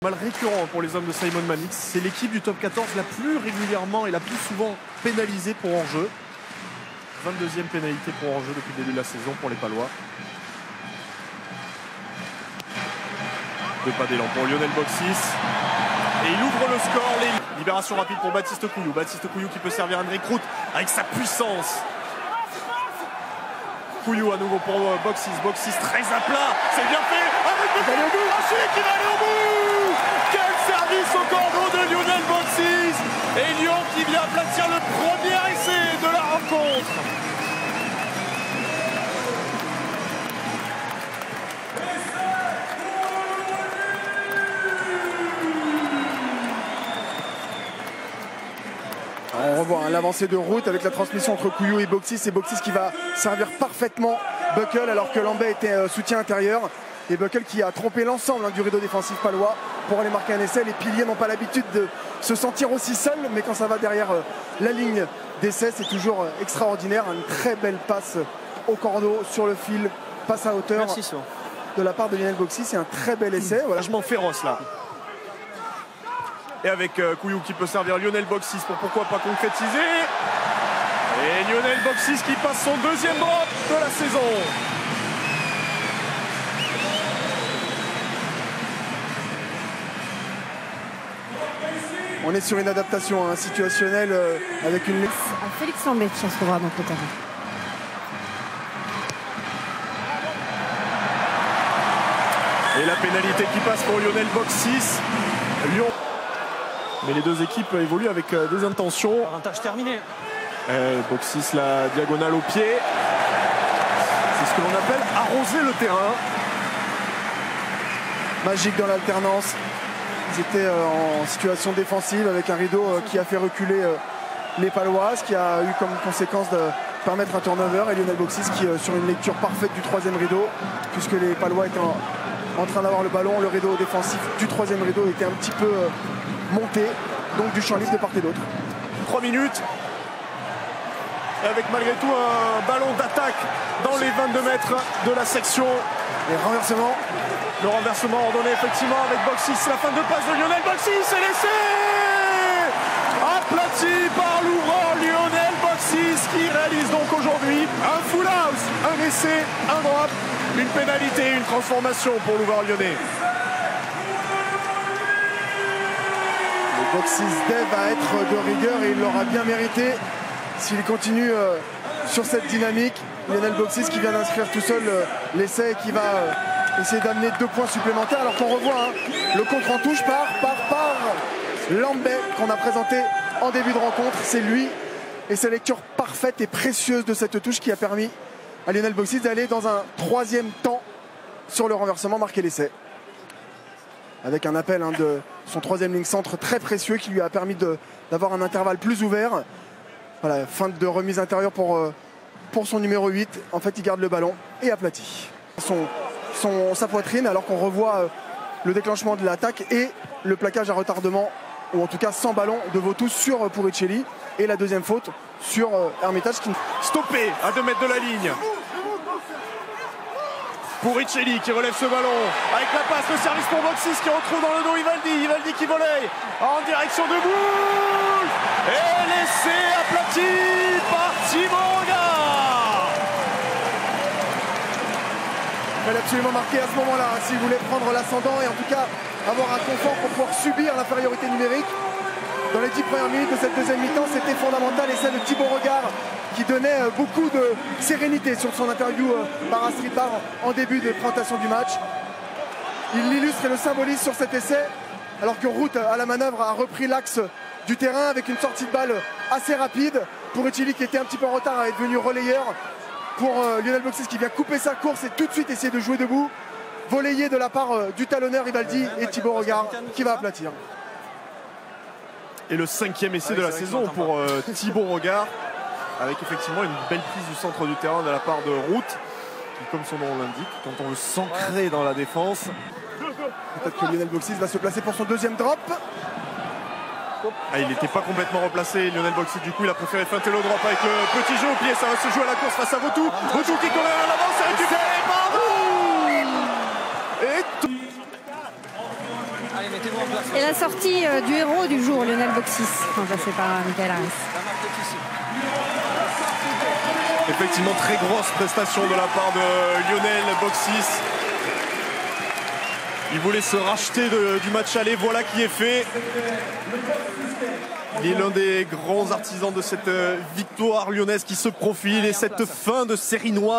Mal récurrent pour les hommes de Simon Mannix, c'est l'équipe du top 14 la plus régulièrement et la plus souvent pénalisée pour hors-jeu. 22e pénalité pour hors-jeu depuis le début de la saison pour les Palois. Deux pas d'élan pour Lionel Boxis. Et il ouvre le score. Libération rapide pour Baptiste Couillou. Baptiste Couillou qui peut servir Henrik Rout avec sa puissance. Couillou à nouveau pour Boxis. Boxis très à plat. C'est bien fait. Avec le crochet qui va aller au bout. Quel service au cordeau de Lionel Boxis. Et Lyon qui vient aplatir le premier essai de la rencontre. On revoit l'avancée de Rout avec la transmission entre Couillou et Boxis. Et Boxis qui va servir parfaitement Buckle alors que Lambay était soutien intérieur. Et Buckle qui a trompé l'ensemble du rideau défensif palois pour aller marquer un essai. Les piliers n'ont pas l'habitude de se sentir aussi seuls, mais quand ça va derrière la ligne d'essai, c'est toujours extraordinaire. Une très belle passe au cordeau sur le fil, passe à hauteur. Merci, de la part de Lionel Boxis. C'est un très bel essai. Voilà. Je m'en féroce là. Et avec Couillou qui peut servir Lionel Boxis pour pourquoi pas concrétiser. Et Lionel Boxis qui passe son deuxième drop de la saison. On est sur une adaptation situationnelle avec une... Félix Lambay qui se trouvera dans le terrain. Et la pénalité qui passe pour Lionel Boxis. Lyon. Mais les deux équipes évoluent avec des intentions. Avantage terminé. Boxis la diagonale au pied. C'est ce que l'on appelle arroser le terrain. Magique dans l'alternance. Ils étaient en situation défensive avec un rideau qui a fait reculer les Palois, ce qui a eu comme conséquence de permettre un turnover. Et Lionel Boxis qui sur une lecture parfaite du troisième rideau, puisque les Palois étaient en train d'avoir le ballon, le rideau défensif du troisième rideau était un petit peu monté, donc du champ libre de part et d'autre. 3 minutes. Et avec malgré tout un ballon d'attaque dans les 22 mètres de la section. Et renversement. Le renversement ordonné effectivement avec Boxis. La fin de passe de Lionel Boxis. Et l'essai aplati par l'ouvreur Lionel Boxis qui réalise donc aujourd'hui un full house, un essai, un drop, une pénalité, une transformation pour l'ouvreur lyonnais. Le Boxis va être de rigueur et il l'aura bien mérité s'il continue sur cette dynamique. Lionel Boxis qui vient d'inscrire tout seul l'essai et qui va essayer d'amener 2 points supplémentaires alors qu'on revoit le contre en touche par Lambay qu'on a présenté en début de rencontre. C'est lui et sa lecture parfaite et précieuse de cette touche qui a permis à Lionel Boxis d'aller dans un 3e temps sur le renversement, marquer l'essai. Avec un appel de son 3e ligne centre très précieux qui lui a permis d'avoir un intervalle plus ouvert. Voilà, fin de remise intérieure pour son numéro 8. En fait, il garde le ballon et aplatit sa poitrine alors qu'on revoit le déclenchement de l'attaque et le plaquage à retardement, ou en tout cas sans ballon de Vautou sur Puricelli. Et la deuxième faute sur Hermitage qui... Stoppé à 2 mètres de la ligne. Puricelli qui relève ce ballon avec la passe, le service pour Boxis qui retrouve dans le dos Ivaldi qui volaille en direction de Boule. Et l'essai aplati par Thibaut Regard. Il fallait absolument marquer à ce moment-là s'il voulait prendre l'ascendant et en tout cas avoir un confort pour pouvoir subir l'infériorité numérique. Dans les 10 premières minutes de cette deuxième mi-temps, c'était fondamental et celle de Thibaut Regard qui donnait beaucoup de sérénité sur son interview par Astrid Barr en début de présentation du match. Il l'illustre et le symbolise sur cet essai alors que Rout à la manœuvre a repris l'axe du terrain avec une sortie de balle assez rapide. Puricelli qui était un petit peu en retard est devenu relayeur pour Lionel Boxis qui vient couper sa course et tout de suite essayer de jouer debout. Volleyé de la part du talonneur Ivaldi et Thibaut Regard qui va aplatir. Et le 5e essai de la saison pour Thibaut Regard, avec effectivement une belle prise du centre du terrain de la part de Rout, qui, comme son nom l'indique, quand on veut s'ancrer dans la défense. Peut-être que Lionel Boxis va se placer pour son deuxième drop. Ah, il n'était pas complètement replacé, Lionel Boxis, du coup il a préféré feinter le drop avec le petit jeu au pied. Ça va se jouer à la course face à Vautou. Vautou qui courait à l'avant, c'est récupéré par Rout. Et tout... Et la sortie du héros du jour, Lionel Boxis, remplacé par Michael Harris. Effectivement, très grosse prestation de la part de Lionel Boxis. Il voulait se racheter du match aller, voilà qui est fait. Il est l'un des grands artisans de cette victoire lyonnaise qui se profile et cette fin de série noire.